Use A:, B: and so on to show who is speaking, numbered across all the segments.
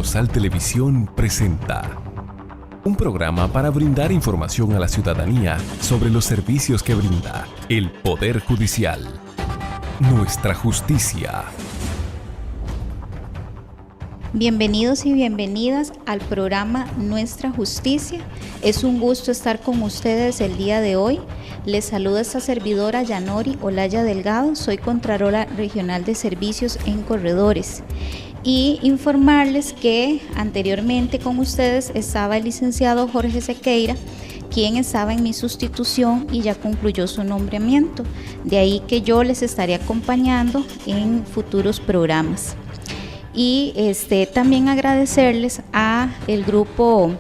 A: Colosal Televisión presenta un programa para brindar información a la ciudadanía sobre los servicios que brinda el Poder Judicial. Nuestra justicia.
B: Bienvenidos y bienvenidas al programa Nuestra Justicia. Es un gusto estar con ustedes el día de hoy. Les saluda esta servidora Yanori Olaya Delgado, soy Contralora Regional de Servicios en Corredores. Y informarles que anteriormente con ustedes estaba el licenciado Jorge Sequeira, quien estaba en mi sustitución y ya concluyó su nombramiento. De ahí que yo les estaré acompañando en futuros programas. Y también agradecerles a el grupo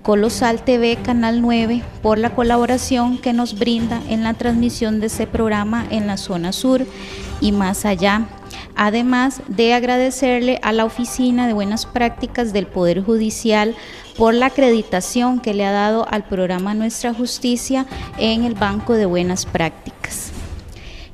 B: Colosal TV Canal 9 por la colaboración que nos brinda en la transmisión de este programa en la zona sur y más allá. Además de agradecerle a la Oficina de Buenas Prácticas del Poder Judicial por la acreditación que le ha dado al programa Nuestra Justicia en el Banco de Buenas Prácticas.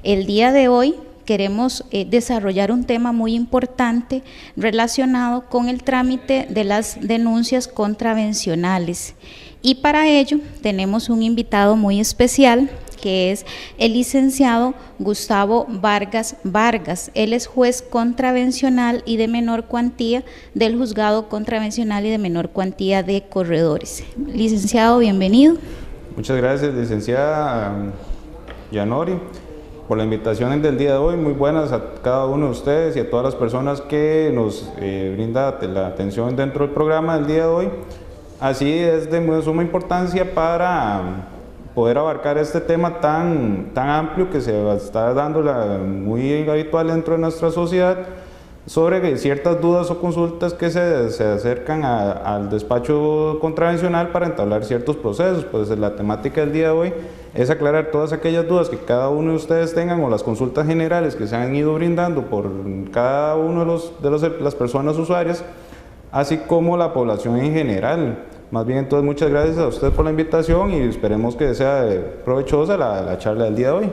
B: El día de hoy queremos desarrollar un tema muy importante relacionado con el trámite de las denuncias contravencionales. Y para ello tenemos un invitado muy especial, que es el licenciado Gustavo Vargas Vargas. Él es juez contravencional y de menor cuantía del Juzgado Contravencional y de menor cuantía de Corredores. Licenciado, bienvenido.
C: Muchas gracias, licenciada Yanori, por la invitación del día de hoy. Muy buenas a cada uno de ustedes y a todas las personas que nos brinda la atención dentro del programa del día de hoy. Así es de muy suma importancia para poder abarcar este tema tan amplio que se está dando muy habitual dentro de nuestra sociedad, sobre ciertas dudas o consultas que se acercan al despacho contravencional para entablar ciertos procesos. Pues la temática del día de hoy es aclarar todas aquellas dudas que cada uno de ustedes tengan o las consultas generales que se han ido brindando por cada uno de las personas usuarias, así como la población en general. Más bien, entonces, muchas gracias a usted por la invitación y esperemos que sea provechosa la charla del día de hoy.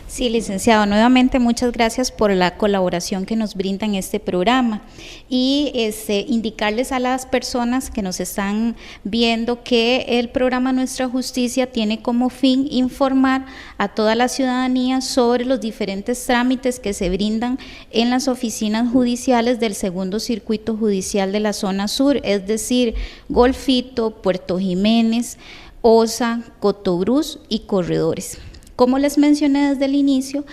B: Sí, licenciado, nuevamente muchas gracias por la colaboración que nos brinda en este programa y indicarles a las personas que nos están viendo que el programa Nuestra Justicia tiene como fin informar a toda la ciudadanía sobre los diferentes trámites que se brindan en las oficinas judiciales del segundo circuito judicial de la zona sur, es decir, Golfito, Puerto Jiménez, Osa, Cotobruz y Corredores. Como les mencioné desde el inicio,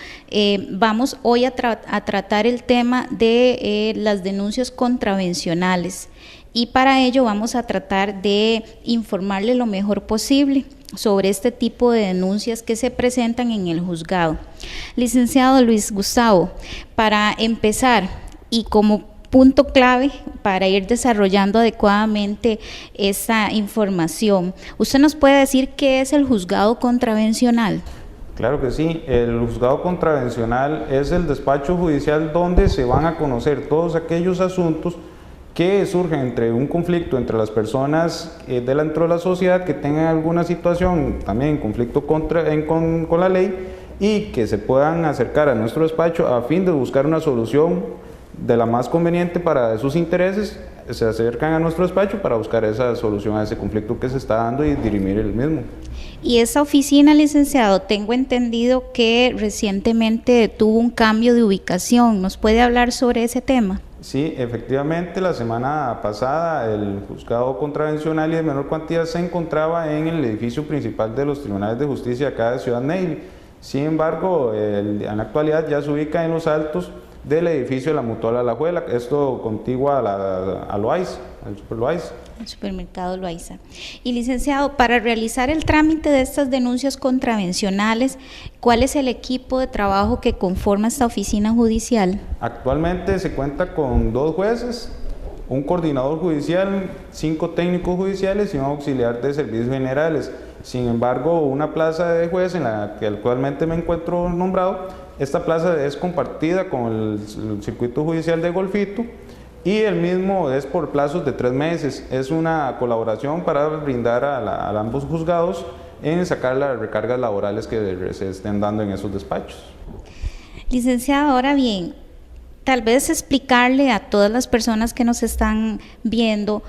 B: vamos hoy a tratar el tema de las denuncias contravencionales y para ello vamos a tratar de informarle lo mejor posible sobre este tipo de denuncias que se presentan en el juzgado. Licenciado Luis Gustavo, para empezar y como punto clave para ir desarrollando adecuadamente esa información, ¿usted nos puede decir qué es el juzgado contravencional?
C: Claro que sí, el juzgado contravencional es el despacho judicial donde se van a conocer todos aquellos asuntos que surgen entre un conflicto entre las personas dentro de la sociedad que tengan alguna situación también en conflicto con la ley y que se puedan acercar a nuestro despacho a fin de buscar una solución de la más conveniente para sus intereses. Se acercan a nuestro despacho para buscar esa solución a ese conflicto que se está dando y dirimir el mismo.
B: Y esa oficina, licenciado, tengo entendido que recientemente tuvo un cambio de ubicación. ¿Nos puede hablar sobre ese tema?
C: Sí, efectivamente, la semana pasada el juzgado contravencional y de menor cuantía se encontraba en el edificio principal de los tribunales de justicia acá de Ciudad Neiva. Sin embargo, en la actualidad ya se ubica en los altos del edificio de la Mutual Alajuela, esto contigua a Loaiza, al Super Loaiza.
B: El supermercado Loaiza. Y licenciado, para realizar el trámite de estas denuncias contravencionales, ¿cuál es el equipo de trabajo que conforma esta oficina judicial?
C: Actualmente se cuenta con 2 jueces, un coordinador judicial, 5 técnicos judiciales y un auxiliar de servicios generales. Sin embargo, una plaza de juez en la que actualmente me encuentro nombrado, esta plaza es compartida con el circuito judicial de Golfito y el mismo es por plazos de 3 meses. Es una colaboración para brindar a ambos juzgados en sacar las recargas laborales que se estén dando en esos despachos.
B: Licenciado, ahora bien, tal vez explicarle a todas las personas que nos están viendo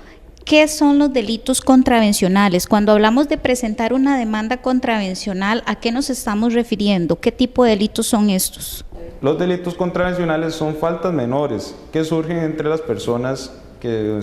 B: qué son los delitos contravencionales. Cuando hablamos de presentar una demanda contravencional, ¿a qué nos estamos refiriendo? ¿Qué tipo de delitos son estos?
C: Los delitos contravencionales son faltas menores que surgen entre las personas que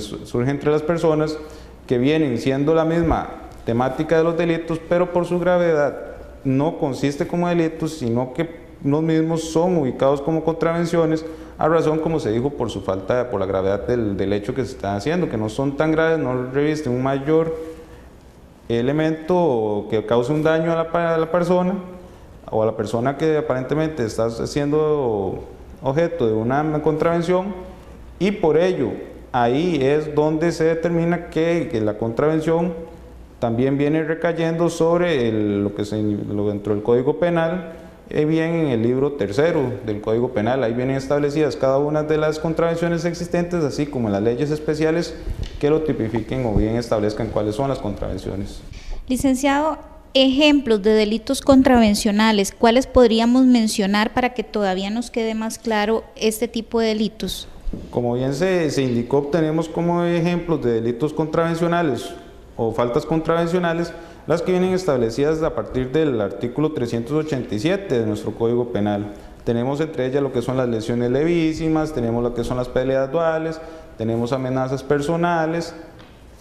C: vienen siendo la misma temática de los delitos, pero por su gravedad no consiste como delitos, sino que los mismos son ubicados como contravenciones, a razón, como se dijo, por la gravedad del hecho que se está haciendo, que no son tan graves, no revisten un mayor elemento que cause un daño a la persona o a la persona que aparentemente está siendo objeto de una contravención, y por ello ahí es donde se determina que la contravención también viene recayendo sobre lo dentro del Código Penal, bien en el libro tercero del Código Penal. Ahí vienen establecidas cada una de las contravenciones existentes, así como las leyes especiales que lo tipifiquen o bien establezcan cuáles son las contravenciones.
B: Licenciado, ejemplos de delitos contravencionales, ¿cuáles podríamos mencionar para que todavía nos quede más claro este tipo de delitos?
C: Como bien se indicó, tenemos como ejemplos de delitos contravencionales o faltas contravencionales las que vienen establecidas a partir del artículo 387 de nuestro Código Penal. Tenemos entre ellas lo que son las lesiones levísimas, tenemos lo que son las peleas duales, tenemos amenazas personales,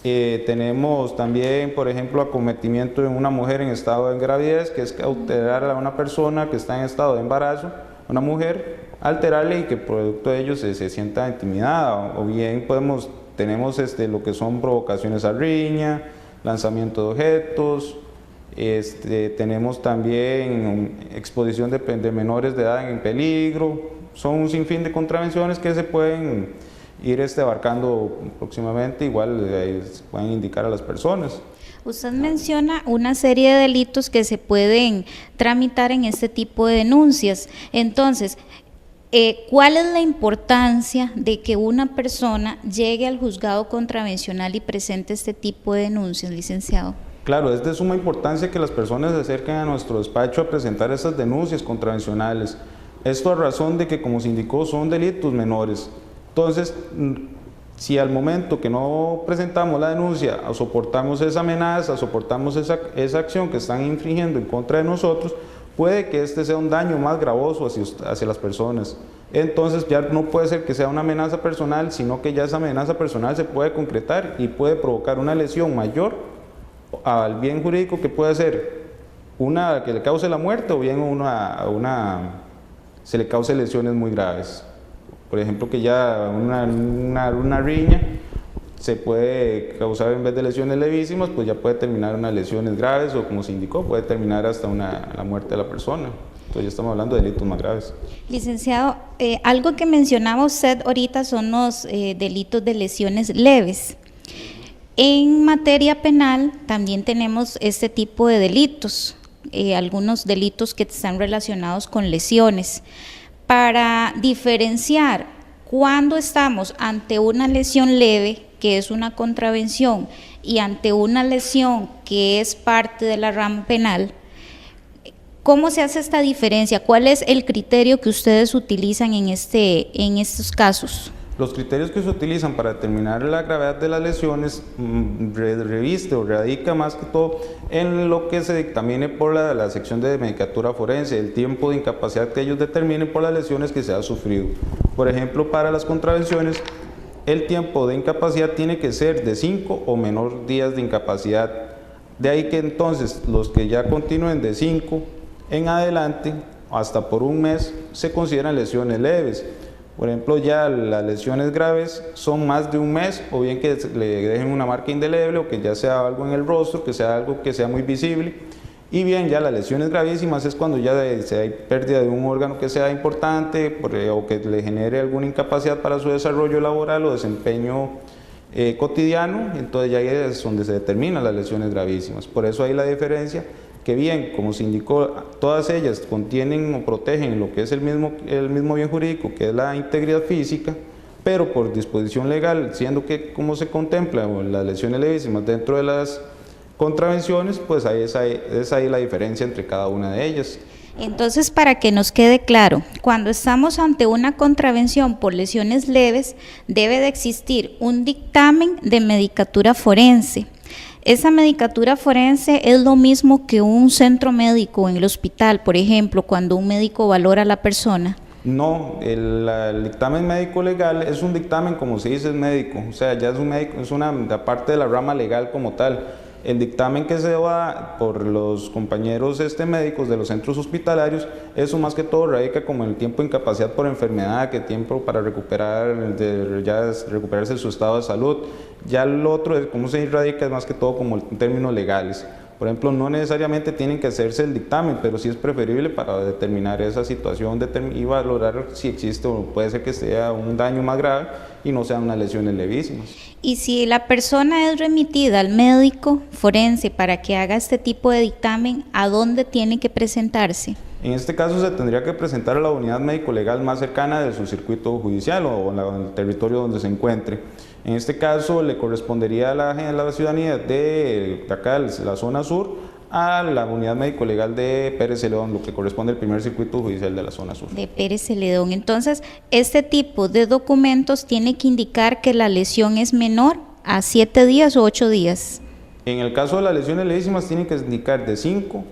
C: tenemos también, por ejemplo, acometimiento de una mujer en estado de gravidez, que es alterar a una persona que está en estado de embarazo, una mujer, alterarle y que producto de ello se sienta intimidada, o bien tenemos lo que son provocaciones a riña, lanzamiento de objetos, tenemos también exposición de menores de edad en peligro. Son un sinfín de contravenciones que se pueden ir abarcando próximamente, igual se pueden indicar a las personas.
B: Usted menciona una serie de delitos que se pueden tramitar en este tipo de denuncias. Entonces, ¿cuál es la importancia de que una persona llegue al juzgado contravencional y presente este tipo de denuncias, licenciado?
C: Claro, es de suma importancia que las personas se acerquen a nuestro despacho a presentar esas denuncias contravencionales. Esto a razón de que, como se indicó, son delitos menores. Entonces, si al momento que no presentamos la denuncia o soportamos esa amenaza, soportamos esa acción que están infringiendo en contra de nosotros, puede que este sea un daño más gravoso hacia las personas. Entonces ya no puede ser que sea una amenaza personal, sino que ya esa amenaza personal se puede concretar y puede provocar una lesión mayor al bien jurídico, que puede ser una que le cause la muerte o bien se le cause lesiones muy graves. Por ejemplo, que ya una riña se puede causar, en vez de lesiones levísimas, pues ya puede terminar unas lesiones graves, o como se indicó, puede terminar hasta la muerte de la persona. Entonces ya estamos hablando de delitos más graves.
B: Licenciado, algo que mencionaba usted ahorita son los delitos de lesiones leves. En materia penal también tenemos este tipo de delitos, algunos delitos que están relacionados con lesiones. Para diferenciar cuando estamos ante una lesión leve, que es una contravención, y ante una lesión que es parte de la rama penal, ¿cómo se hace esta diferencia? ¿Cuál es el criterio que ustedes utilizan en estos casos?
C: Los criterios que se utilizan para determinar la gravedad de las lesiones reviste o radica más que todo en lo que se dictamine por la sección de medicatura forense, el tiempo de incapacidad que ellos determinen por las lesiones que se ha sufrido. Por ejemplo, para las contravenciones, el tiempo de incapacidad tiene que ser de 5 o menor días de incapacidad. De ahí que entonces los que ya continúen de 5 en adelante, hasta por un mes, se consideran lesiones leves. Por ejemplo, ya las lesiones graves son más de un mes, o bien que le dejen una marca indeleble, o que ya sea algo en el rostro, que sea algo que sea muy visible. Y bien, ya las lesiones gravísimas es cuando ya hay pérdida de un órgano que sea importante, o que le genere alguna incapacidad para su desarrollo laboral o desempeño cotidiano. Entonces ya ahí es donde se determinan las lesiones gravísimas. Por eso hay la diferencia, que bien, como se indicó, todas ellas contienen o protegen lo que es el mismo bien jurídico, que es la integridad física, pero por disposición legal, siendo que como se contempla las lesiones levísimas dentro de las contravenciones, pues ahí es ahí la diferencia entre cada una de ellas.
B: Entonces, para que nos quede claro, cuando estamos ante una contravención por lesiones leves, debe de existir un dictamen de medicatura forense. Esa medicatura forense es lo mismo que un centro médico en el hospital, por ejemplo, cuando un médico valora a la persona.
C: No, el dictamen médico legal es un dictamen, como se dice, es médico, o sea, ya es un médico, es una parte de la rama legal como tal. El dictamen que se da por los compañeros médicos de los centros hospitalarios, eso más que todo radica como en el tiempo de incapacidad por enfermedad, que tiempo para recuperarse de su estado de salud. Ya lo otro, cómo se radica, es más que todo como en términos legales. Por ejemplo, no necesariamente tienen que hacerse el dictamen, pero sí es preferible para determinar esa situación y valorar si existe o puede ser que sea un daño más grave y no sean unas lesiones levísimas.
B: Y si la persona es remitida al médico forense para que haga este tipo de dictamen, ¿a dónde tiene que presentarse?
C: En este caso se tendría que presentar a la unidad médico-legal más cercana de su circuito judicial o en el territorio donde se encuentre. En este caso le correspondería a la ciudadanía de acá, la zona sur, a la unidad médico-legal de Pérez Celedón, lo que corresponde al primer circuito judicial de la zona sur.
B: De Pérez Celedón. Entonces, este tipo de documentos tiene que indicar que la lesión es menor a 7 días o 8 días.
C: En el caso de las lesiones levísimas tienen que indicar de 5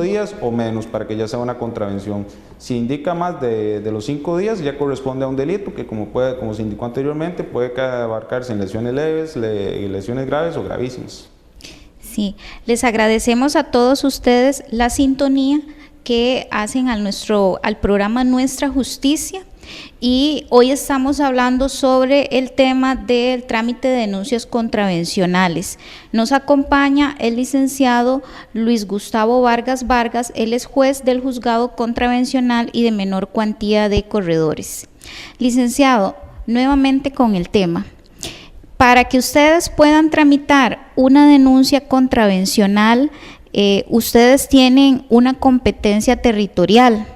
C: días o menos para que ya sea una contravención. Si indica más de los 5 días ya corresponde a un delito que como se indicó anteriormente puede abarcarse en lesiones leves, lesiones graves o gravísimas.
B: Sí, les agradecemos a todos ustedes la sintonía que hacen al programa Nuestra Justicia. Y hoy estamos hablando sobre el tema del trámite de denuncias contravencionales. Nos acompaña el licenciado Luis Gustavo Vargas Vargas, él es juez del Juzgado Contravencional y de Menor Cuantía de Corredores. Licenciado, nuevamente con el tema. Para que ustedes puedan tramitar una denuncia contravencional, ustedes tienen una competencia territorial.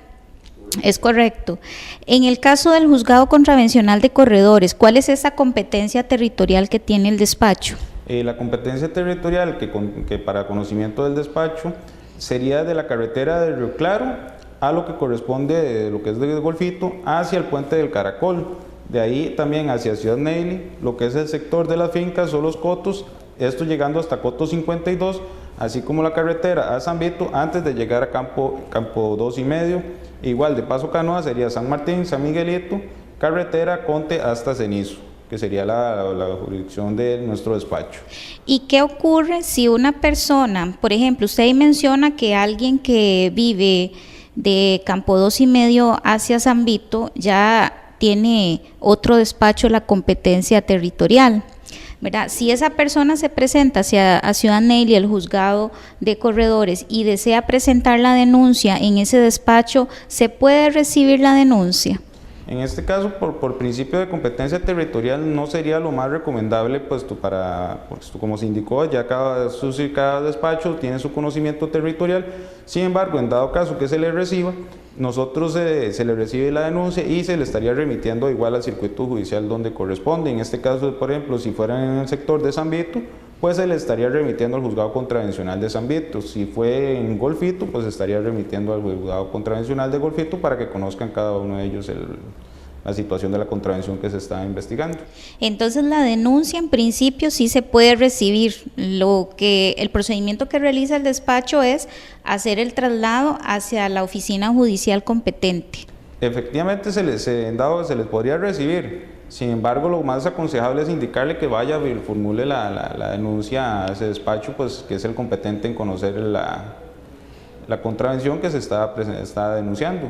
B: Es correcto. En el caso del Juzgado Contravencional de Corredores, ¿cuál es esa competencia territorial que tiene el despacho?
C: La competencia territorial que para conocimiento del despacho sería de la carretera de Río Claro a lo que corresponde, lo que es de Golfito, hacia el puente del Caracol. De ahí también hacia Ciudad Neyli, lo que es el sector de las fincas o los cotos, esto llegando hasta Coto 52, así como la carretera a San Vito antes de llegar a Campo 2,5. Igual de Paso Canoa sería San Martín, San Miguelito, carretera Conte hasta Cenizo, que sería la jurisdicción de nuestro despacho.
B: ¿Y qué ocurre si una persona, por ejemplo, usted menciona que alguien que vive de Campo 2,5 hacia San Vito ya tiene otro despacho la competencia territorial, ¿verdad? Si esa persona se presenta a Ciudad Neyli, el juzgado de corredores, y desea presentar la denuncia en ese despacho, ¿se puede recibir la denuncia?
C: En este caso, por principio de competencia territorial, no sería lo más recomendable, puesto como se indicó, ya cada despacho tiene su conocimiento territorial. Sin embargo, en dado caso que se le reciba, nosotros se le recibe la denuncia y se le estaría remitiendo igual al circuito judicial donde corresponde. En este caso, por ejemplo, si fuera en el sector de San Vito, pues se le estaría remitiendo al Juzgado Contravencional de San Vito. Si fue en Golfito, pues estaría remitiendo al Juzgado Contravencional de Golfito para que conozcan cada uno de ellos la situación de la contravención que se está investigando.
B: Entonces la denuncia en principio sí se puede recibir. El procedimiento que realiza el despacho es hacer el traslado hacia la oficina judicial competente.
C: Efectivamente se les podría recibir. Sin embargo, lo más aconsejable es indicarle que vaya y formule la denuncia a ese despacho, pues que es el competente en conocer la contravención que se está denunciando.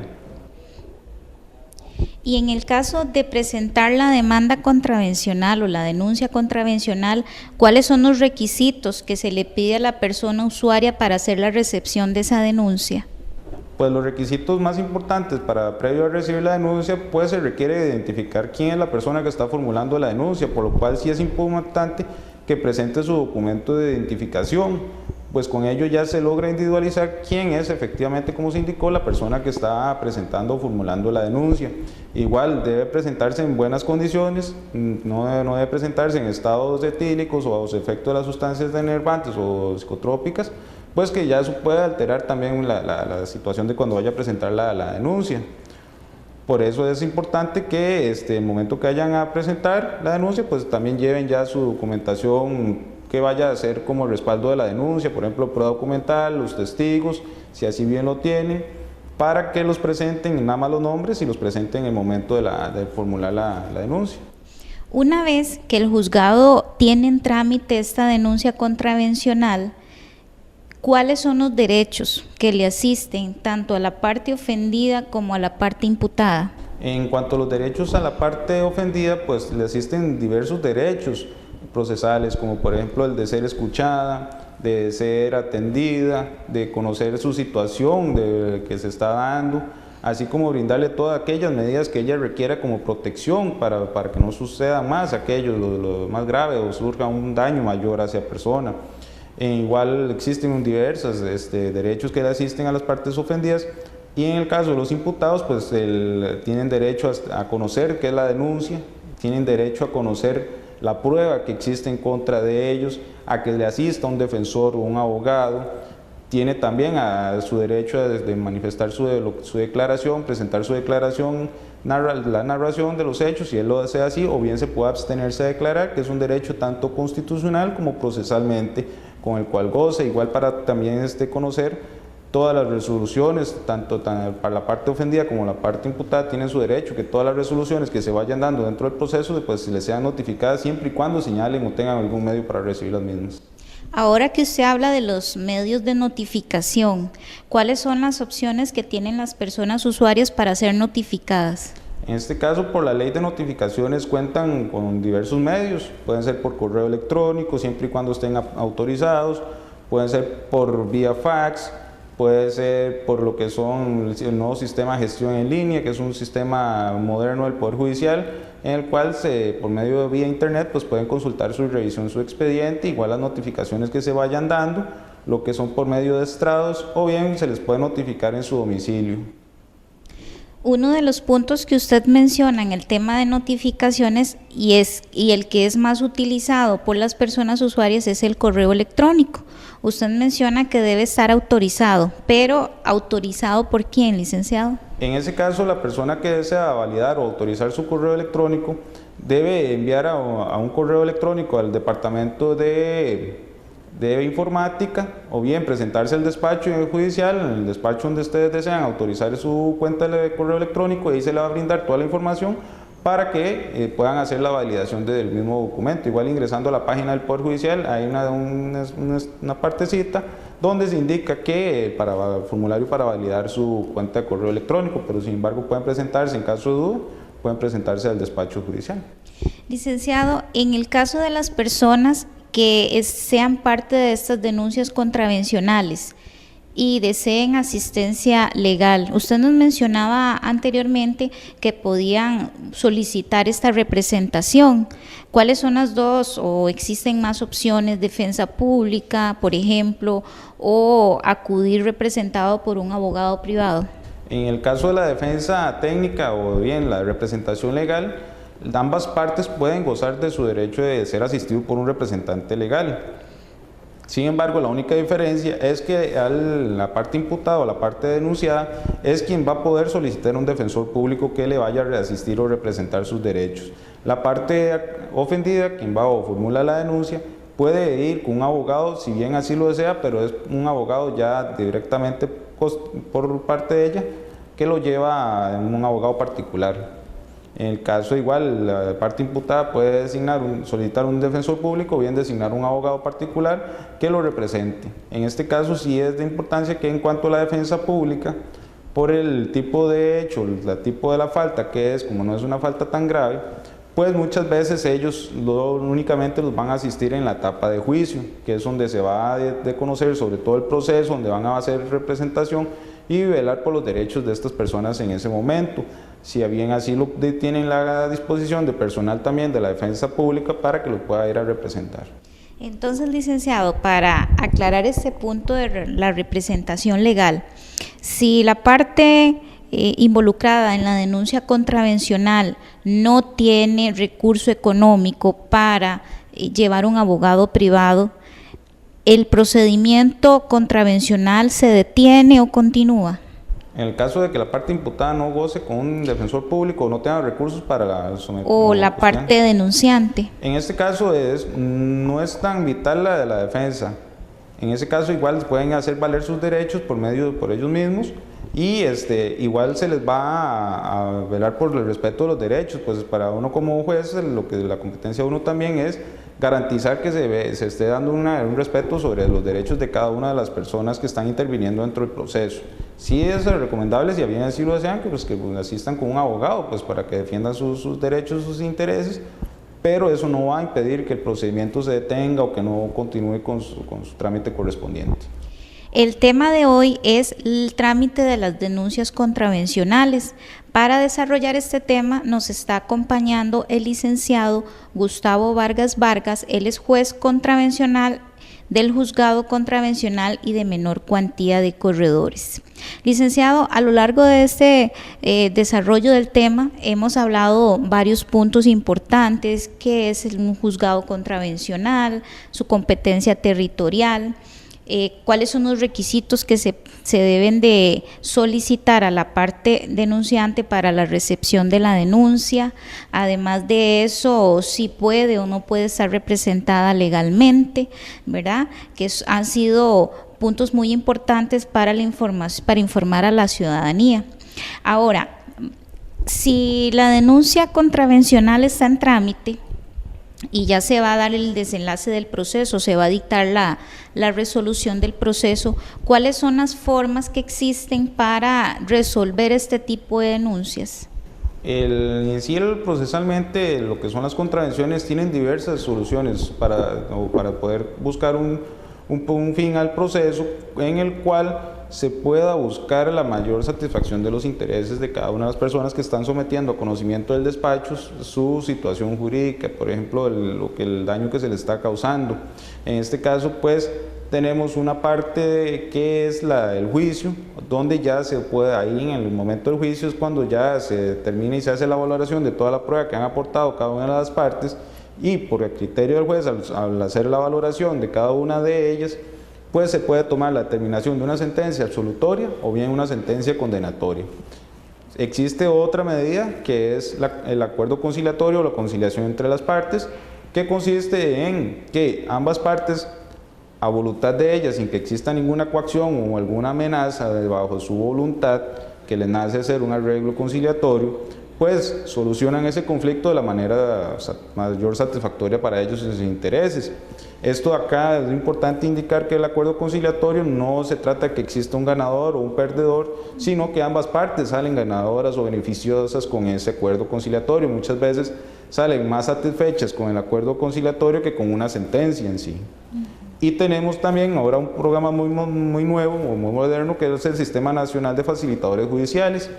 B: Y en el caso de presentar la demanda contravencional o la denuncia contravencional, ¿cuáles son los requisitos que se le pide a la persona usuaria para hacer la recepción de esa denuncia?
C: Pues los requisitos más importantes previo a recibir la denuncia, pues se requiere identificar quién es la persona que está formulando la denuncia, por lo cual sí es importante que presente su documento de identificación, pues con ello ya se logra individualizar quién es efectivamente, como se indicó, la persona que está presentando o formulando la denuncia. Igual debe presentarse en buenas condiciones, no debe presentarse en estados etílicos o a los efectos de las sustancias enervantes o psicotrópicas, pues que ya eso puede alterar también la situación de cuando vaya a presentar la denuncia. Por eso es importante que en el momento que vayan a presentar la denuncia, pues también lleven ya su documentación que vaya a ser como respaldo de la denuncia, por ejemplo, prueba documental, los testigos, si así bien lo tienen, para que los presenten, nada más los nombres, y los presenten en el momento de formular la denuncia.
B: Una vez que el juzgado tiene en trámite esta denuncia contravencional, ¿cuáles son los derechos que le asisten tanto a la parte ofendida como a la parte imputada?
C: En cuanto a los derechos a la parte ofendida, pues le asisten diversos derechos procesales, como por ejemplo el de ser escuchada, de ser atendida, de conocer su situación que se está dando, así como brindarle todas aquellas medidas que ella requiera como protección para que no suceda más aquello, lo más grave, o surja un daño mayor hacia persona. Igual existen diversos derechos que le asisten a las partes ofendidas, y en el caso de los imputados, pues tienen derecho a conocer qué es la denuncia, tienen derecho a conocer la prueba que existe en contra de ellos, a que le asista un defensor o un abogado, tiene también su derecho de manifestar su declaración, presentar su declaración, la narración de los hechos, si él lo desea así, o bien se puede abstenerse de declarar, que es un derecho tanto constitucional como procesalmente, con el cual goza, igual para también conocer todas las resoluciones, tanto para la parte ofendida como la parte imputada, tienen su derecho, que todas las resoluciones que se vayan dando dentro del proceso, pues les sean notificadas siempre y cuando señalen o tengan algún medio para recibir las mismas.
B: Ahora que usted habla de los medios de notificación, ¿cuáles son las opciones que tienen las personas usuarias para ser notificadas?
C: En este caso, por la ley de notificaciones cuentan con diversos medios, pueden ser por correo electrónico, siempre y cuando estén autorizados, pueden ser por vía fax, puede ser por lo que son el nuevo sistema de gestión en línea, que es un sistema moderno del Poder Judicial, en el cual por medio de vía internet pues pueden consultar su revisión, su expediente, igual las notificaciones que se vayan dando, lo que son por medio de estrados, o bien se les puede notificar en su domicilio.
B: Uno de los puntos que usted menciona en el tema de notificaciones y el que es más utilizado por las personas usuarias es el correo electrónico. Usted menciona que debe estar autorizado, pero ¿autorizado por quién, licenciado?
C: En ese caso, la persona que desea validar o autorizar su correo electrónico debe enviar a un correo electrónico al departamento de informática, o bien presentarse al despacho judicial, en el despacho donde ustedes desean autorizar su cuenta de correo electrónico, y ahí se le va a brindar toda la información para que puedan hacer la validación del mismo documento. Igual ingresando a la página del Poder Judicial hay una partecita donde se indica que para el formulario para validar su cuenta de correo electrónico, pero sin embargo pueden presentarse, en caso de duda, pueden presentarse al despacho judicial.
B: Licenciado, en el caso de las personas que sean parte de estas denuncias contravencionales y deseen asistencia legal, usted nos mencionaba anteriormente que podían solicitar esta representación. ¿Cuáles son las dos o existen más opciones? Defensa pública, por ejemplo, o acudir representado por un abogado privado.
C: En el caso de la defensa técnica o bien la representación legal, ambas partes pueden gozar de su derecho de ser asistido por un representante legal. Sin embargo, la única diferencia es que la parte imputada o la parte denunciada es quien va a poder solicitar un defensor público que le vaya a asistir o representar sus derechos. La parte ofendida, quien va o formula la denuncia, puede ir con un abogado, si bien así lo desea, pero es un abogado ya directamente por parte de ella, que lo lleva a un abogado particular. En el caso igual, la parte imputada puede solicitar un defensor público o bien designar un abogado particular que lo represente. En este caso sí es de importancia que en cuanto a la defensa pública, por el tipo de hecho, el tipo de la falta que es, como no es una falta tan grave, pues muchas veces ellos únicamente los van a asistir en la etapa de juicio, que es donde se va a conocer sobre todo el proceso, donde van a hacer representación y velar por los derechos de estas personas en ese momento. Si bien así lo tienen la disposición de personal también de la defensa pública para que lo pueda ir a representar.
B: Entonces, licenciado, para aclarar este punto de la representación legal, si la parte involucrada en la denuncia contravencional no tiene recurso económico para llevar un abogado privado, ¿el procedimiento contravencional se detiene o continúa?
C: En el caso de que la parte imputada no goce con un defensor público o no tenga recursos para someter...
B: O la parte denunciante.
C: En este caso no es tan vital la de la defensa. En ese caso igual pueden hacer valer sus derechos por ellos mismos y igual se les va a velar por el respeto de los derechos. Pues para uno como juez, lo que la competencia de uno también es garantizar que se esté dando un respeto sobre los derechos de cada una de las personas que están interviniendo dentro del proceso. Sí es recomendable, si bien así lo desean, que asistan con un abogado pues para que defiendan sus derechos, sus intereses, pero eso no va a impedir que el procedimiento se detenga o que no continúe con su trámite correspondiente.
B: El tema de hoy es el trámite de las denuncias contravencionales. Para desarrollar este tema nos está acompañando el licenciado Gustavo Vargas Vargas. Él es juez contravencional del Juzgado Contravencional y de Menor Cuantía de Corredores. Licenciado, a lo largo de este desarrollo del tema hemos hablado varios puntos importantes, que es un juzgado contravencional, su competencia territorial, cuáles son los requisitos que se deben de solicitar a la parte denunciante para la recepción de la denuncia. Además de eso, si puede o no puede estar representada legalmente, ¿verdad? Que han sido puntos muy importantes para informar a la ciudadanía. Ahora, si la denuncia contravencional está en trámite y ya se va a dar el desenlace del proceso, se va a dictar la resolución del proceso, ¿cuáles son las formas que existen para resolver este tipo de denuncias?
C: Procesalmente, lo que son las contravenciones tienen diversas soluciones para poder buscar un fin al proceso en el cual se pueda buscar la mayor satisfacción de los intereses de cada una de las personas que están sometiendo a conocimiento del despacho su situación jurídica, por ejemplo, el daño que se le está causando. En este caso, pues, tenemos una parte que es la del juicio, donde ya se puede, ahí en el momento del juicio es cuando ya se determina y se hace la valoración de toda la prueba que han aportado cada una de las partes, y por el criterio del juez, al hacer la valoración de cada una de ellas, pues se puede tomar la determinación de una sentencia absolutoria o bien una sentencia condenatoria. Existe otra medida que es el acuerdo conciliatorio o la conciliación entre las partes, que consiste en que ambas partes, a voluntad de ellas, sin que exista ninguna coacción o alguna amenaza bajo su voluntad que les nace hacer un arreglo conciliatorio, pues solucionan ese conflicto de la manera mayor satisfactoria para ellos y sus intereses. Esto acá es importante indicar que el acuerdo conciliatorio no se trata de que exista un ganador o un perdedor, sino que ambas partes salen ganadoras o beneficiosas con ese acuerdo conciliatorio. Muchas veces salen más satisfechas con el acuerdo conciliatorio que con una sentencia en sí. Y tenemos también ahora un programa muy nuevo, muy moderno, que es el Sistema Nacional de Facilitadores Judiciales,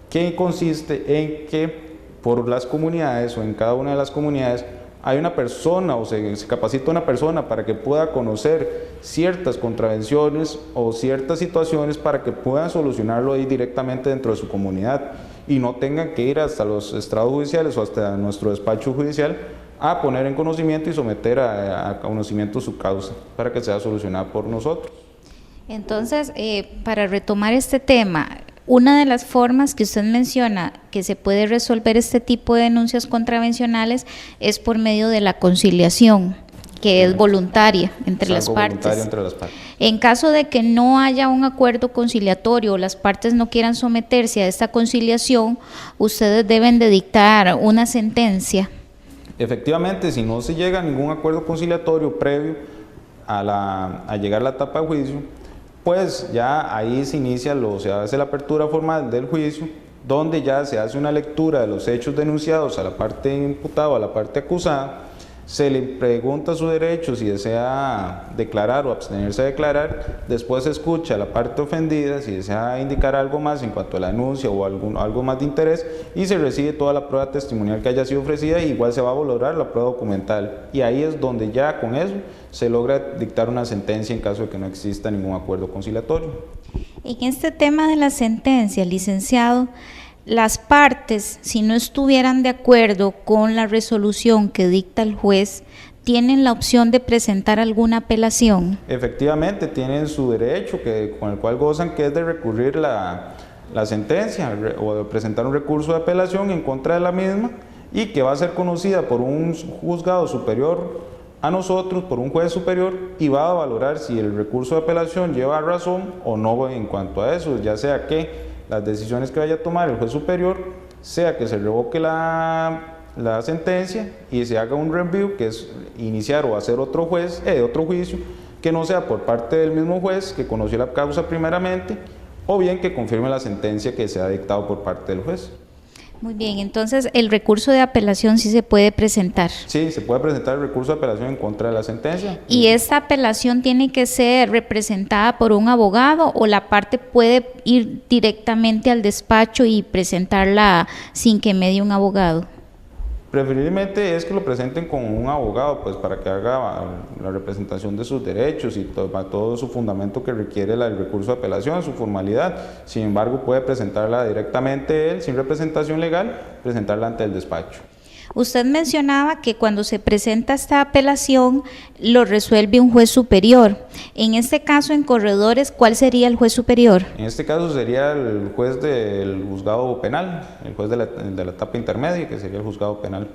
C: que consiste en que por las comunidades o en cada una de las comunidades hay una persona o se capacita una persona para que pueda conocer ciertas contravenciones o ciertas situaciones para que puedan solucionarlo ahí directamente dentro de su comunidad y no tengan que ir hasta los estrados judiciales o hasta nuestro despacho judicial a poner en conocimiento y someter a conocimiento su causa para que sea solucionada por nosotros.
B: Entonces, para retomar este tema, una de las formas que usted menciona que se puede resolver este tipo de denuncias contravencionales es por medio de la conciliación, que es voluntaria entre las partes. En caso de que no haya un acuerdo conciliatorio o las partes no quieran someterse a esta conciliación, ustedes deben de dictar una sentencia.
C: Efectivamente, si no se llega a ningún acuerdo conciliatorio previo a llegar a la etapa de juicio, pues ya ahí se hace la apertura formal del juicio, donde ya se hace una lectura de los hechos denunciados a la parte imputada o a la parte acusada, se le pregunta su derecho si desea declarar o abstenerse de declarar, después se escucha a la parte ofendida si desea indicar algo más en cuanto a la denuncia o algo más de interés y se recibe toda la prueba testimonial que haya sido ofrecida y igual se va a valorar la prueba documental y ahí es donde ya con eso se logra dictar una sentencia en caso de que no exista ningún acuerdo conciliatorio.
B: En este tema de la sentencia, licenciado, las partes, si no estuvieran de acuerdo con la resolución que dicta el juez, ¿tienen la opción de presentar alguna apelación?
C: Efectivamente, tienen su derecho con el cual gozan, que es de recurrir la sentencia o de presentar un recurso de apelación en contra de la misma, y que va a ser conocida por un juzgado superior a nosotros, por un juez superior, y va a valorar si el recurso de apelación lleva razón o no en cuanto a eso, ya sea que las decisiones que vaya a tomar el juez superior, sea que se revoque la sentencia y se haga un review, que es iniciar o hacer otro juicio, que no sea por parte del mismo juez que conoció la causa primeramente, o bien que confirme la sentencia que se ha dictado por parte del juez.
B: Muy bien, entonces el recurso de apelación sí se puede presentar.
C: Sí, se puede presentar el recurso de apelación en contra de la sentencia.
B: ¿Y esta apelación tiene que ser representada por un abogado o la parte puede ir directamente al despacho y presentarla sin que medie un abogado?
C: Preferiblemente es que lo presenten con un abogado, pues para que haga la representación de sus derechos y todo su fundamento que requiere el recurso de apelación, su formalidad. Sin embargo, puede presentarla directamente él, sin representación legal, presentarla ante el despacho.
B: Usted mencionaba que cuando se presenta esta apelación lo resuelve un juez superior. En este caso, en Corredores, ¿cuál sería el juez superior?
C: En este caso sería el juez del juzgado penal, el juez de la etapa intermedia, que sería el juzgado penal.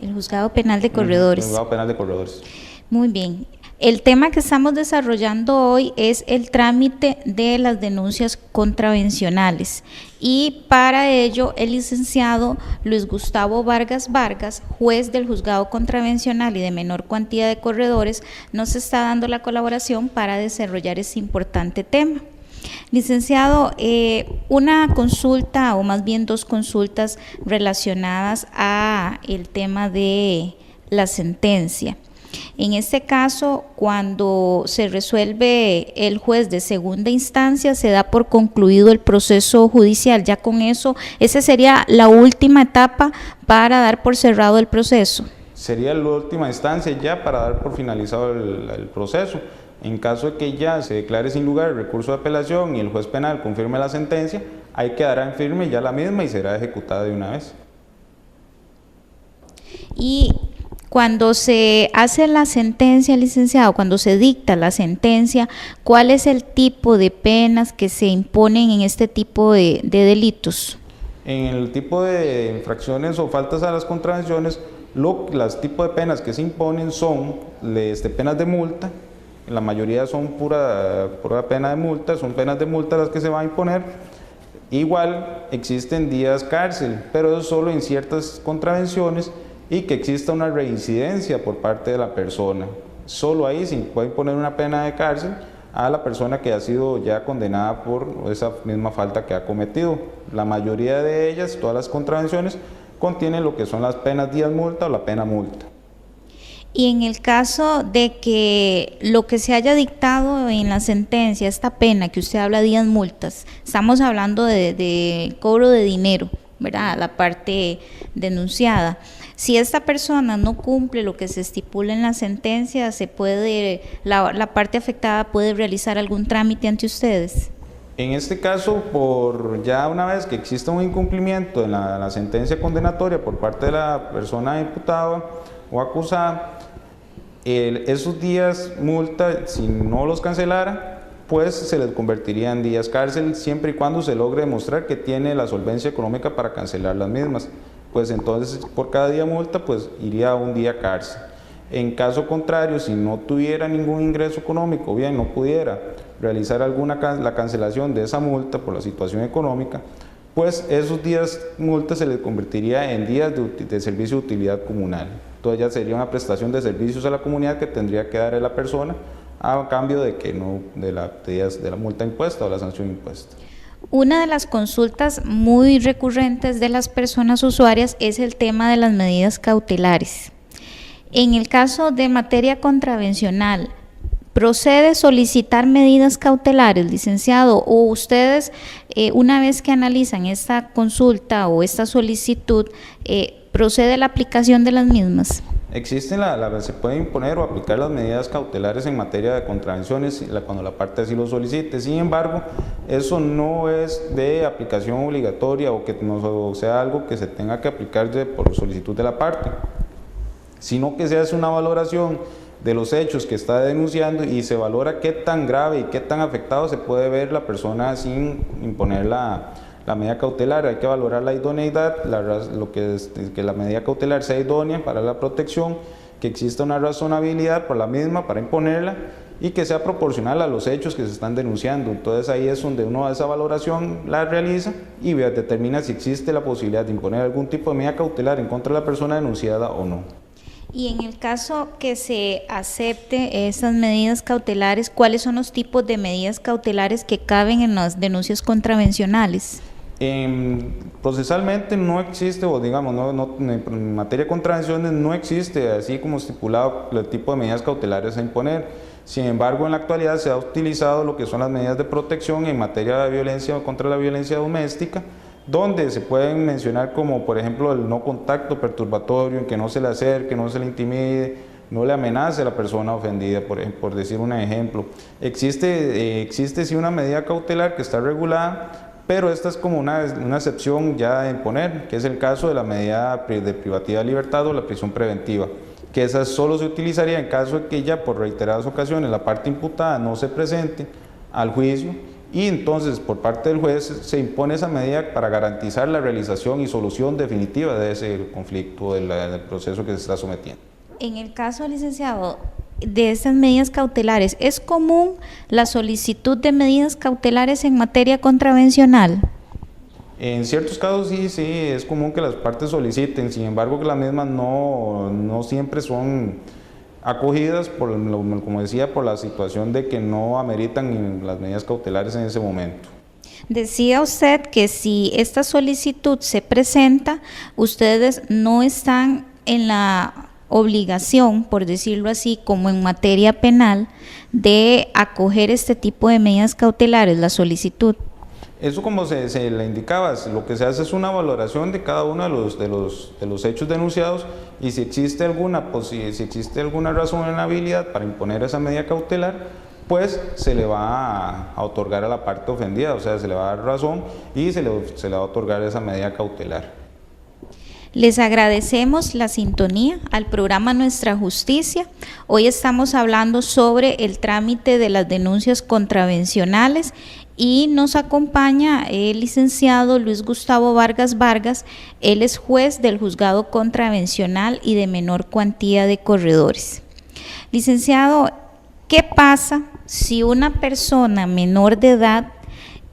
B: El juzgado penal de Corredores.
C: El juzgado penal de Corredores.
B: Muy bien. El tema que estamos desarrollando hoy es el trámite de las denuncias contravencionales, y para ello el licenciado Luis Gustavo Vargas, juez del Juzgado Contravencional y de Menor Cuantía de Corredores, nos está dando la colaboración para desarrollar este importante tema. Licenciado, una consulta, o más bien dos consultas relacionadas a el tema de la sentencia. En este caso, cuando se resuelve el juez de segunda instancia, se da por concluido el proceso judicial. Ya con eso, esa sería la última etapa para dar por cerrado el proceso.
C: Sería la última instancia ya para dar por finalizado el proceso. En caso de que ya se declare sin lugar el recurso de apelación y el juez penal confirme la sentencia, ahí quedará en firme ya la misma y será ejecutada de una vez.
B: Y cuando se hace la sentencia, licenciado, cuando se dicta la sentencia, ¿cuál es el tipo de penas que se imponen en este tipo de delitos?
C: En el tipo de infracciones o faltas a las contravenciones, los tipos de penas que se imponen son penas de multa. La mayoría son pura pena de multa, son penas de multa las que se van a imponer. Igual existen días cárcel, pero eso solo en ciertas contravenciones, y que exista una reincidencia por parte de la persona. Solo ahí se puede imponer una pena de cárcel a la persona que ha sido ya condenada por esa misma falta que ha cometido. La mayoría de ellas, todas las contravenciones, contienen lo que son las penas días multa o la pena multa.
B: Y en el caso de que lo que se haya dictado en la sentencia, esta pena que usted habla, días multas, estamos hablando de cobro de dinero, ¿verdad?, la parte denunciada. Si esta persona no cumple lo que se estipula en la sentencia, la parte afectada puede realizar algún trámite ante ustedes.
C: En este caso, ya una vez que exista un incumplimiento en la sentencia condenatoria por parte de la persona imputada o acusada, esos días multa, si no los cancelara, pues se les convertiría en días cárcel, siempre y cuando se logre demostrar que tiene la solvencia económica para cancelar las mismas. Pues entonces por cada día multa pues iría a un día cárcel. En caso contrario, si no tuviera ningún ingreso económico, bien no pudiera realizar la cancelación de esa multa por la situación económica, pues esos días multa se le convertiría en días de servicio de utilidad comunal. Entonces ya sería una prestación de servicios a la comunidad que tendría que dar la persona a cambio de la multa impuesta o la sanción impuesta.
B: Una de las consultas muy recurrentes de las personas usuarias es el tema de las medidas cautelares. En el caso de materia contravencional, ¿procede solicitar medidas cautelares, licenciado? ¿O ustedes, una vez que analizan esta consulta o esta solicitud, procede la aplicación de las mismas?
C: Se pueden imponer o aplicar las medidas cautelares en materia de contravenciones cuando la parte así lo solicite. Sin embargo, eso no es de aplicación obligatoria o que no sea algo que se tenga que aplicar por solicitud de la parte, sino que se hace una valoración de los hechos que está denunciando y se valora qué tan grave y qué tan afectado se puede ver la persona sin imponer la medida cautelar. Hay que valorar la idoneidad, que la medida cautelar sea idónea para la protección, que exista una razonabilidad por la misma para imponerla y que sea proporcional a los hechos que se están denunciando. Entonces ahí es donde uno esa valoración la realiza y determina si existe la posibilidad de imponer algún tipo de medida cautelar en contra de la persona denunciada o no.
B: Y en el caso que se acepte esas medidas cautelares, ¿cuáles son los tipos de medidas cautelares que caben en las denuncias contravencionales?
C: Procesalmente no existe, o digamos, en materia de contravenciones no existe así como estipulado el tipo de medidas cautelares a imponer. Sin embargo, en la actualidad se ha utilizado lo que son las medidas de protección en materia de violencia contra la violencia doméstica, donde se pueden mencionar como por ejemplo el no contacto perturbatorio, en que no se le acerque, no se le intimide, no le amenace a la persona ofendida, por decir un ejemplo. Existe sí una medida cautelar que está regulada, pero esta es como una excepción ya de imponer, que es el caso de la medida de privativa de libertad o la prisión preventiva, que esa solo se utilizaría en caso de que ya por reiteradas ocasiones la parte imputada no se presente al juicio, y entonces por parte del juez se impone esa medida para garantizar la realización y solución definitiva de ese conflicto, del proceso que se está sometiendo.
B: En el caso, licenciado, de estas medidas cautelares, ¿es común la solicitud de medidas cautelares en materia contravencional?
C: En ciertos casos sí, es común que las partes soliciten, sin embargo que las mismas no siempre son acogidas, como decía, por la situación de que no ameritan las medidas cautelares en ese momento.
B: Decía usted que si esta solicitud se presenta, ustedes no están en la obligación, por decirlo así, como en materia penal, de acoger este tipo de medidas cautelares, la solicitud.
C: Eso, como se le indicaba, lo que se hace es una valoración de cada uno de los hechos denunciados, y si existe alguna razonabilidad para imponer esa medida cautelar, pues se le va a otorgar a la parte ofendida, o sea, se le va a dar razón y se le va a otorgar esa medida cautelar.
B: Les agradecemos la sintonía al programa Nuestra Justicia. Hoy estamos hablando sobre el trámite de las denuncias contravencionales y nos acompaña el licenciado Luis Gustavo Vargas Vargas. Él es juez del Juzgado Contravencional y de Menor Cuantía de Corredores. Licenciado, ¿qué pasa si una persona menor de edad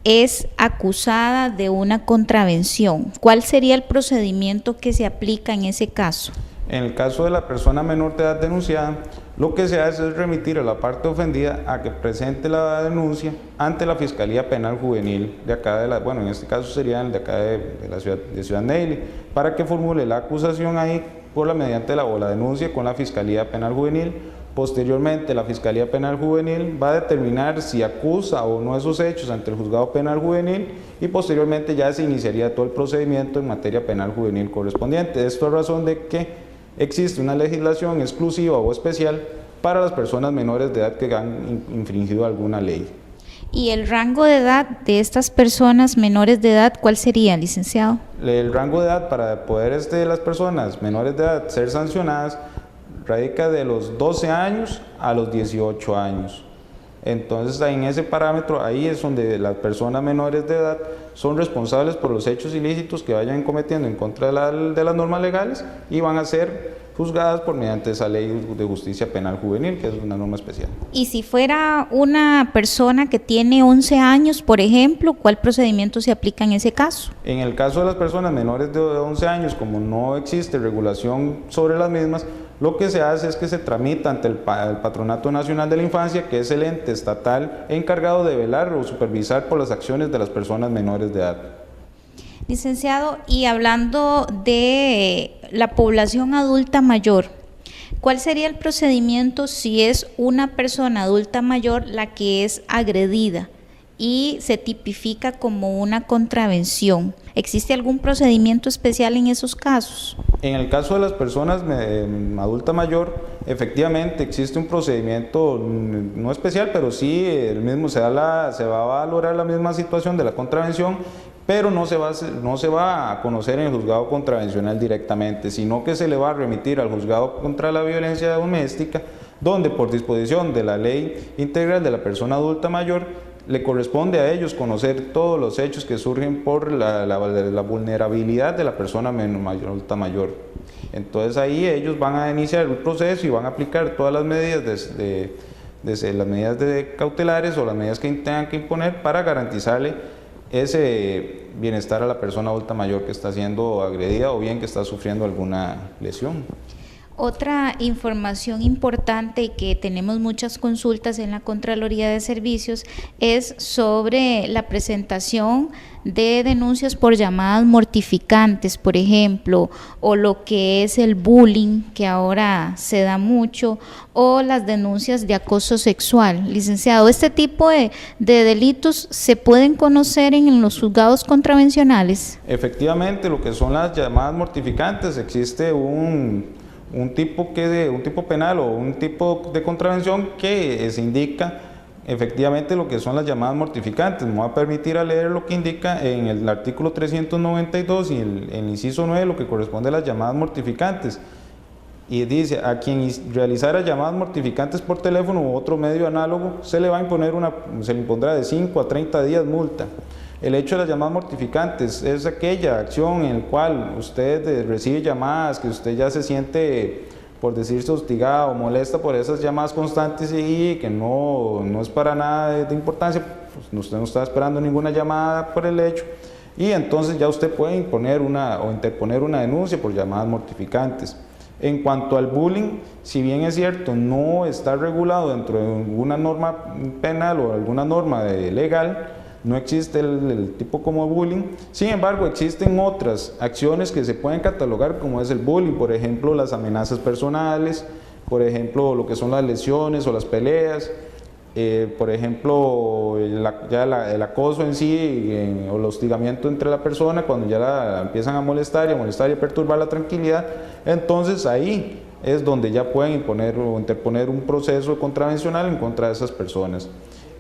B: es acusada de una contravención? ¿Cuál sería el procedimiento que se aplica en ese caso?
C: En el caso de la persona menor de edad denunciada, lo que se hace es remitir a la parte ofendida a que presente la denuncia ante la Fiscalía Penal Juvenil de acá en este caso sería el de acá de la ciudad de Ciudad Neily, para que formule la acusación ahí mediante la denuncia con la Fiscalía Penal Juvenil. Posteriormente, la Fiscalía Penal Juvenil va a determinar si acusa o no esos hechos ante el Juzgado Penal Juvenil, y posteriormente ya se iniciaría todo el procedimiento en materia penal juvenil correspondiente. Esto a razón de que existe una legislación exclusiva o especial para las personas menores de edad que han infringido alguna ley.
B: ¿Y el rango de edad de estas personas menores de edad cuál sería, licenciado? El
C: rango de edad para poder las personas menores de edad ser sancionadas radica de los 12 años a los 18 años. Entonces, en ese parámetro, ahí es donde las personas menores de edad son responsables por los hechos ilícitos que vayan cometiendo en contra de las normas legales, y van a ser juzgadas mediante esa ley de justicia penal juvenil, que es una norma especial.
B: Y si fuera una persona que tiene 11 años, por ejemplo, ¿cuál procedimiento se aplica en ese caso?
C: En el caso de las personas menores de 11 años, como no existe regulación sobre las mismas, lo que se hace es que se tramita ante el Patronato Nacional de la Infancia, que es el ente estatal encargado de velar o supervisar por las acciones de las personas menores de edad.
B: Licenciado, y hablando de la población adulta mayor, ¿cuál sería el procedimiento si es una persona adulta mayor la que es agredida y se tipifica como una contravención. ¿Existe algún procedimiento especial en esos casos?
C: En el caso de las personas adulta mayor, efectivamente existe un procedimiento no especial, pero sí el mismo se va a valorar la misma situación de la contravención, pero no se va a conocer en el juzgado contravencional directamente, sino que se le va a remitir al juzgado contra la violencia doméstica, donde por disposición de la ley integral de la persona adulta mayor le corresponde a ellos conocer todos los hechos que surgen por la vulnerabilidad de la persona adulta mayor. Entonces ahí ellos van a iniciar el proceso y van a aplicar todas las medidas las medidas cautelares o las medidas que tengan que imponer para garantizarle ese bienestar a la persona adulta mayor que está siendo agredida o bien que está sufriendo alguna lesión.
B: Otra información importante y que tenemos muchas consultas en la Contraloría de Servicios es sobre la presentación de denuncias por llamadas mortificantes, por ejemplo, o lo que es el bullying, que ahora se da mucho, o las denuncias de acoso sexual. Licenciado, ¿este tipo de delitos se pueden conocer en los juzgados contravencionales?
C: Efectivamente, lo que son las llamadas mortificantes, existe un tipo penal o un tipo de contravención que se indica efectivamente lo que son las llamadas mortificantes. Me voy a permitir a leer lo que indica en el artículo 392 y el inciso 9, lo que corresponde a las llamadas mortificantes. Y dice: a quien realizara llamadas mortificantes por teléfono u otro medio análogo, se le impondrá de 5 a 30 días multa. El hecho de las llamadas mortificantes es aquella acción en la cual usted recibe llamadas que usted ya se siente, por decirse, hostigado o molesta por esas llamadas constantes y que no es para nada de importancia, pues usted no está esperando ninguna llamada por el hecho, y entonces ya usted puede interponer una denuncia por llamadas mortificantes. En cuanto al bullying, si bien es cierto, no está regulado dentro de alguna norma penal o alguna norma legal, no existe el tipo como bullying. Sin embargo, existen otras acciones que se pueden catalogar como es el bullying, por ejemplo, las amenazas personales, por ejemplo, lo que son las lesiones o las peleas, por ejemplo, el acoso en sí o el hostigamiento entre la persona cuando ya la empiezan a molestar y a perturbar la tranquilidad. Entonces ahí es donde ya pueden interponer un proceso contravencional en contra de esas personas.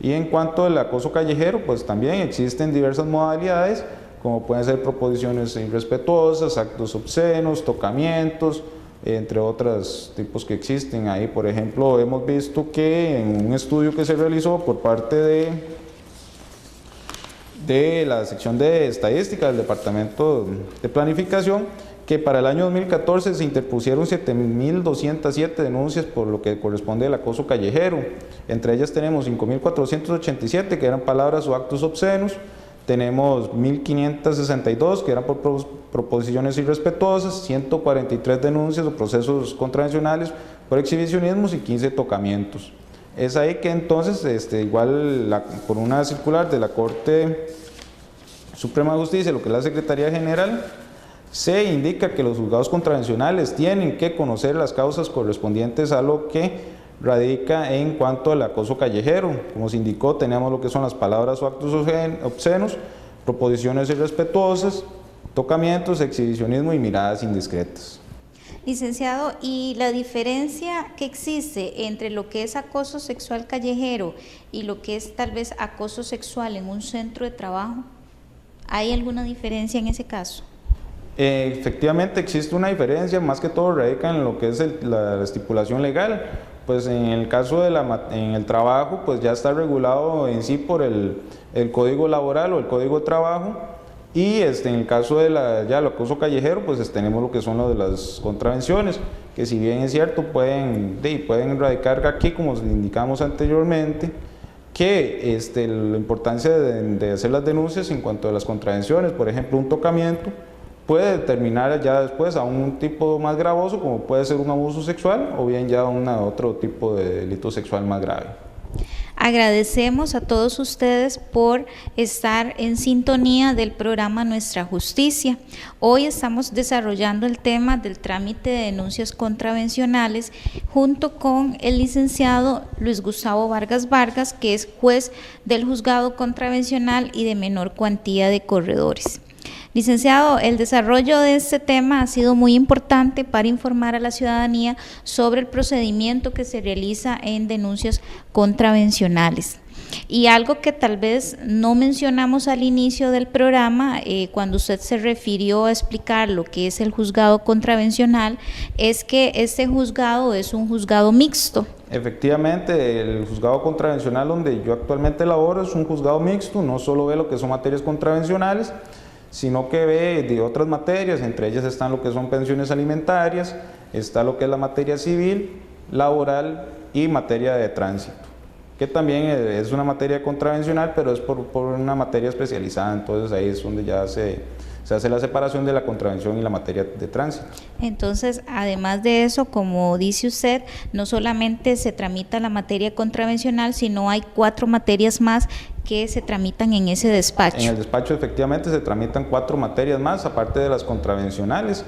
C: Y en cuanto al acoso callejero, pues también existen diversas modalidades, como pueden ser proposiciones irrespetuosas, actos obscenos, tocamientos, entre otros tipos que existen ahí. Por ejemplo, hemos visto que en un estudio que se realizó por parte de la sección de estadística del Departamento de Planificación, que para el año 2014 se interpusieron 7.207 denuncias por lo que corresponde al acoso callejero. Entre ellas tenemos 5.487 que eran palabras o actos obscenos, tenemos 1.562 que eran por proposiciones irrespetuosas, 143 denuncias o procesos contravencionales por exhibicionismos y 15 tocamientos. Es ahí que entonces, igual por una circular de la Corte Suprema de Justicia, lo que es la Secretaría General, se indica que los juzgados contravencionales tienen que conocer las causas correspondientes a lo que radica en cuanto al acoso callejero. Como se indicó, tenemos lo que son las palabras o actos obscenos, proposiciones irrespetuosas, tocamientos, exhibicionismo y miradas indiscretas.
B: Licenciado, ¿y la diferencia que existe entre lo que es acoso sexual callejero y lo que es tal vez acoso sexual en un centro de trabajo? ¿Hay alguna diferencia en ese caso?
C: Efectivamente existe una diferencia, más que todo radica en lo que es la estipulación legal. Pues en el caso en el trabajo, pues ya está regulado en sí por el Código Laboral o el Código de Trabajo, y en el caso de el acoso callejero, pues tenemos lo que son lo de las contravenciones, que si bien es cierto pueden radicar aquí, como indicamos anteriormente, que la importancia de hacer las denuncias en cuanto a las contravenciones, por ejemplo, un tocamiento puede determinar ya después a un tipo más gravoso, como puede ser un abuso sexual o bien ya otro tipo de delito sexual más grave.
B: Agradecemos a todos ustedes por estar en sintonía del programa Nuestra Justicia. Hoy estamos desarrollando el tema del trámite de denuncias contravencionales junto con el licenciado Luis Gustavo Vargas Vargas, que es juez del Juzgado Contravencional y de Menor Cuantía de Corredores. Licenciado, el desarrollo de este tema ha sido muy importante para informar a la ciudadanía sobre el procedimiento que se realiza en denuncias contravencionales. Y algo que tal vez no mencionamos al inicio del programa, cuando usted se refirió a explicar lo que es el juzgado contravencional, es que este juzgado es un juzgado mixto.
C: Efectivamente, el juzgado contravencional donde yo actualmente laboro es un juzgado mixto, no solo ve lo que son materias contravencionales, sino que ve de otras materias, entre ellas están lo que son pensiones alimentarias, está lo que es la materia civil, laboral y materia de tránsito, que también es una materia contravencional, pero es por una materia especializada, entonces ahí es donde ya se hace la separación de la contravención y la materia de tránsito.
B: Entonces, además de eso, como dice usted, no solamente se tramita la materia contravencional, sino hay 4 materias más que se tramitan en ese despacho.
C: En el despacho efectivamente se tramitan 4 materias más, aparte de las contravencionales.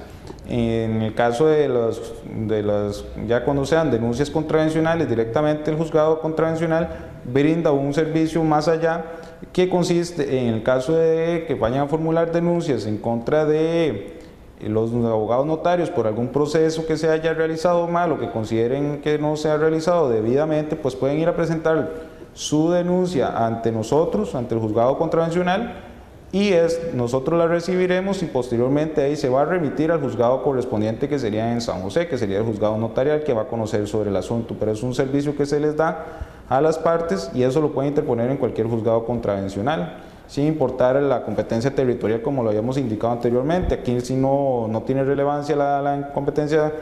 C: En el caso de las ya cuando sean denuncias contravencionales, directamente el juzgado contravencional brinda un servicio más allá, que consiste en el caso de que vayan a formular denuncias en contra de los abogados notarios por algún proceso que se haya realizado mal o que consideren que no se ha realizado debidamente, pues pueden ir a presentar su denuncia ante nosotros, ante el juzgado contravencional, y nosotros la recibiremos y posteriormente ahí se va a remitir al juzgado correspondiente, que sería en San José, que sería el juzgado notarial, que va a conocer sobre el asunto, pero es un servicio que se les da a las partes y eso lo pueden interponer en cualquier juzgado contravencional, sin importar la competencia territorial como lo habíamos indicado anteriormente. Aquí sí no tiene relevancia la competencia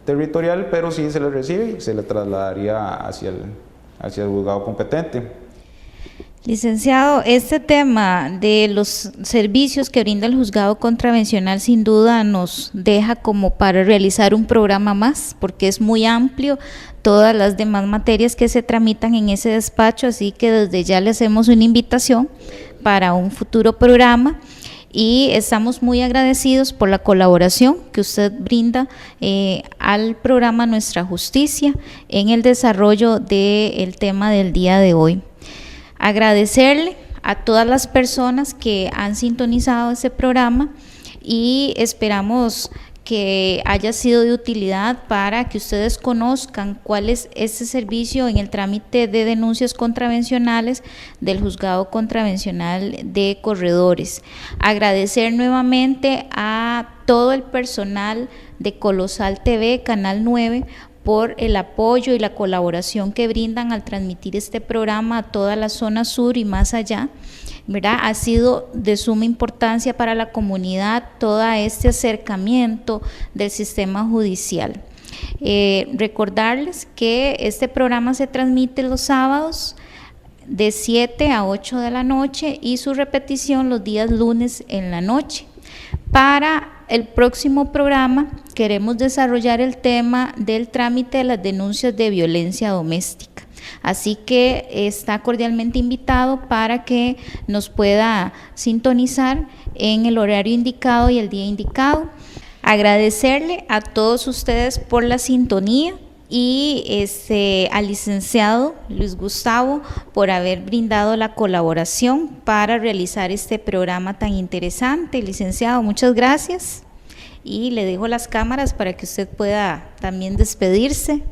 C: territorial, pero sí se le recibe y se le trasladaría hacia el juzgado competente.
B: Licenciado, este tema de los servicios que brinda el juzgado contravencional sin duda nos deja como para realizar un programa más, porque es muy amplio todas las demás materias que se tramitan en ese despacho, así que desde ya le hacemos una invitación para un futuro programa y estamos muy agradecidos por la colaboración que usted brinda al programa Nuestra Justicia en el desarrollo del tema del día de hoy. Agradecerle a todas las personas que han sintonizado este programa y esperamos que haya sido de utilidad para que ustedes conozcan cuál es este servicio en el trámite de denuncias contravencionales del Juzgado Contravencional de Corredores. Agradecer nuevamente a todo el personal de Colosal TV, Canal 9, por el apoyo y la colaboración que brindan al transmitir este programa a toda la zona sur y más allá, ¿verdad? Ha sido de suma importancia para la comunidad todo este acercamiento del sistema judicial. Recordarles que este programa se transmite los sábados de 7 a 8 de la noche y su repetición los días lunes en la noche. Para el próximo programa queremos desarrollar el tema del trámite de las denuncias de violencia doméstica. Así que está cordialmente invitado para que nos pueda sintonizar en el horario indicado y el día indicado. Agradecerle a todos ustedes por la sintonía y al licenciado Luis Gustavo por haber brindado la colaboración para realizar este programa tan interesante. Licenciado, muchas gracias y le dejo las cámaras para que usted pueda también despedirse.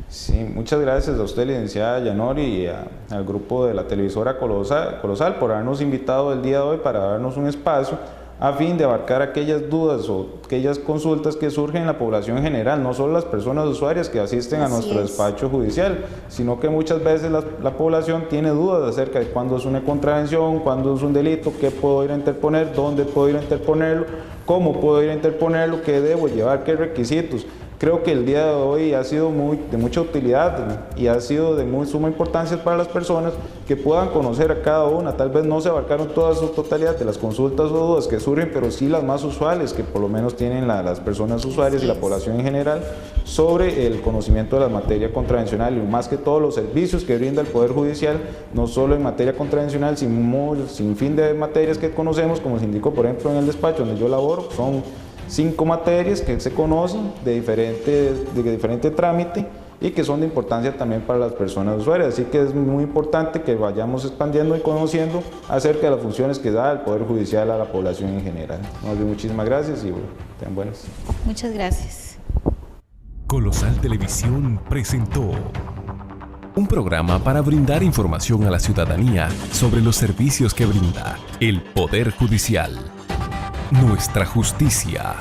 C: Sí, muchas gracias a usted, licenciada Yanori, y al grupo de la televisora Colosal por habernos invitado el día de hoy para darnos un espacio a fin de abarcar aquellas dudas o aquellas consultas que surgen en la población en general, no solo las personas usuarias que asisten a nuestro despacho judicial, sino que muchas veces la población tiene dudas acerca de cuándo es una contravención, cuándo es un delito, qué puedo ir a interponer, dónde puedo ir a interponerlo, cómo puedo ir a interponerlo, qué debo llevar, qué requisitos. Creo que el día de hoy ha sido de mucha utilidad y ha sido de muy suma importancia para las personas que puedan conocer a cada una. Tal vez no se abarcaron toda su totalidad de las consultas o dudas que surgen, pero sí las más usuales que por lo menos tienen las personas usuarias y la población en general sobre el conocimiento de la materia contravencional y más que todos los servicios que brinda el Poder Judicial, no solo en materia contravencional, sino sin fin de materias que conocemos, como se indicó por ejemplo en el despacho donde yo laboro, son 5 materias que se conocen de diferente trámite y que son de importancia también para las personas usuarias. Así que es muy importante que vayamos expandiendo y conociendo acerca de las funciones que da el Poder Judicial a la población en general. Muchísimas gracias y tengan buenas.
B: Muchas gracias.
A: Colosal Televisión presentó un programa para brindar información a la ciudadanía sobre los servicios que brinda el Poder Judicial. Nuestra justicia.